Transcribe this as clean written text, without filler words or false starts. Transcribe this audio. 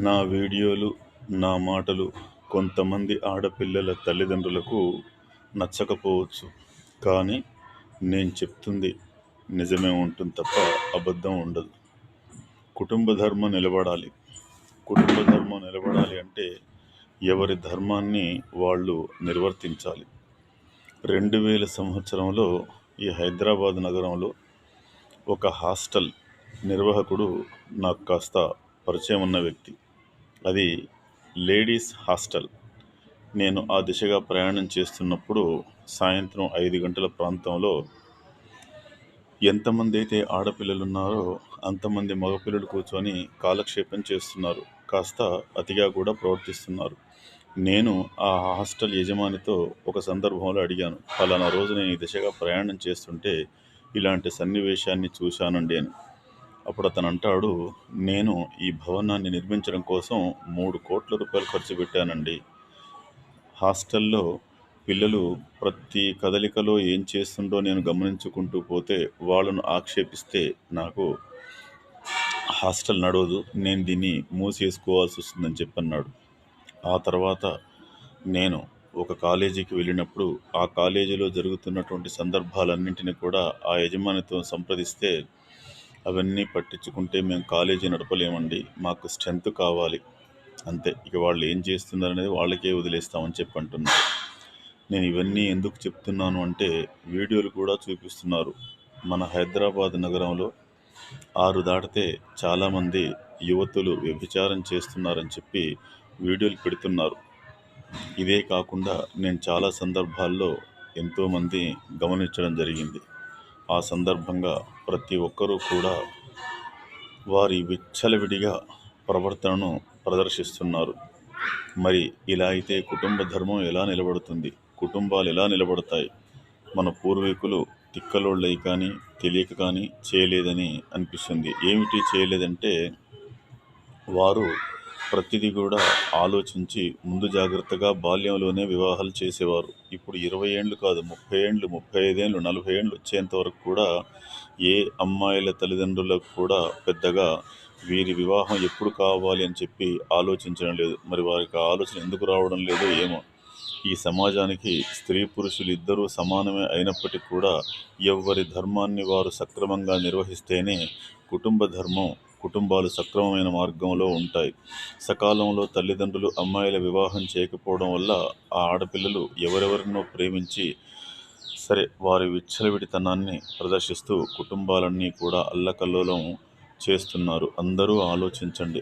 నా వీడియోలు, నా మాటలు కొంతమంది ఆడపిల్లల తల్లిదండ్రులకు నచ్చకపోవచ్చు. కానీ నేను చెప్తుంది నిజమే ఉంటుంది తప్ప అబద్ధం ఉండదు. కుటుంబ ధర్మం నిలబడాలి. కుటుంబ ధర్మం నిలబడాలి అంటే ఎవరి ధర్మాన్ని వాళ్ళు నిర్వర్తించాలి. 2000 సంవత్సరంలో ఈ హైదరాబాద్ నగరంలో ఒక హాస్టల్ నిర్వాహకుడు నాకు కాస్త పరిచయం ఉన్న వ్యక్తి. అది లేడీస్ హాస్టల్. నేను ఆ దిశగా ప్రయాణం చేస్తున్నప్పుడు సాయంత్రం 5 గంటల ప్రాంతంలో ఎంతమంది అయితే ఆడపిల్లలున్నారో అంతమంది మగపిల్లలు కూర్చొని కాలక్షేపం చేస్తున్నారు. కాస్త అతిగా కూడా ప్రవర్తిస్తున్నారు. నేను ఆ హాస్టల్ యజమానితో ఒక సందర్భంలో అడిగాను, ఫలానా రోజు నేను ఈ దిశగా ప్రయాణం చేస్తుంటే ఇలాంటి సన్నివేశాన్ని చూశానండి అని. అప్పుడు అతను అంటాడు, నేను ఈ భవనాన్ని నిర్మించడం కోసం 3 కోట్ల రూపాయలు ఖర్చు పెట్టానండి. హాస్టల్లో పిల్లలు ప్రతి కదలికలో ఏం చేస్తుండో నేను గమనించుకుంటూ పోతే వాళ్ళను ఆక్షేపిస్తే నాకు హాస్టల్ నడవదు, నేను దీన్ని మూసేసుకోవాల్సి వస్తుందని చెప్పన్నాడు. ఆ తర్వాత నేను ఒక కాలేజీకి వెళ్ళినప్పుడు ఆ కాలేజీలో జరుగుతున్నటువంటి సందర్భాలన్నింటినీ కూడా ఆ యజమానితో సంప్రదిస్తే, అవన్నీ పట్టించుకుంటే మేము కాలేజీ నడపలేమండి, మాకు స్ట్రెంత్ కావాలి, అంతే, ఇక వాళ్ళు ఏం చేస్తున్నారనేది వాళ్ళకే వదిలేస్తామని చెప్పి అంటున్నారు. నేను ఇవన్నీ ఎందుకు చెప్తున్నాను అంటే వీడియోలు కూడా చూపిస్తున్నారు. మన హైదరాబాద్ నగరంలో 6 దాటితే చాలామంది యువతులు వ్యభిచారం చేస్తున్నారని చెప్పి వీడియోలు పెడుతున్నారు. ఇదే కాకుండా నేను చాలా సందర్భాల్లో ఎంతోమంది గమనించడం జరిగింది. ఆ సందర్భంగా ప్రతి ఒక్కరూ కూడా వారి విచ్చలవిడిగా ప్రవర్తనను ప్రదర్శిస్తున్నారు. మరి ఇలా అయితే కుటుంబ ధర్మం ఎలా నిలబడుతుంది? కుటుంబాలు ఎలా నిలబడతాయి? మన పూర్వీకులు తిక్కలోళ్ళై కానీ తెలియక కానీ చేయలేదని అనిపిస్తుంది. ఏమిటి చేయలేదంటే, వారు ప్రతిదీ కూడా ఆలోచించి ముందు జాగ్రత్తగా బాల్యంలోనే వివాహాలు చేసేవారు. ఇప్పుడు 20 ఏండ్లు కాదు, 30 ఏండ్లు, 35 ఏండ్లు, 40 ఏండ్లు వచ్చేంత వరకు కూడా ఏ అమ్మాయిల తల్లిదండ్రులకు కూడా పెద్దగా వీరి వివాహం ఎప్పుడు కావాలి అని చెప్పి ఆలోచించడం లేదు. మరి వారికి ఆ ఆలోచన ఎందుకు రావడం లేదో ఏమో. ఈ సమాజానికి స్త్రీ పురుషులు ఇద్దరూ సమానమే అయినప్పటికీ కూడా ఎవరి ధర్మాన్ని వారు సక్రమంగా నిర్వహిస్తేనే కుటుంబాలు సక్రమమైన మార్గంలో ఉంటాయి. సకాలంలో తల్లిదండ్రులు అమ్మాయిల వివాహం చేయకపోవడం వల్ల ఆ ఆడపిల్లలు ఎవరెవరినో ప్రేమించి వారి విచ్చలవిడితనాన్ని ప్రదర్శిస్తూ కుటుంబాలన్నీ కూడా అల్లకల్లోలం చేస్తున్నారు. అందరూ ఆలోచించండి.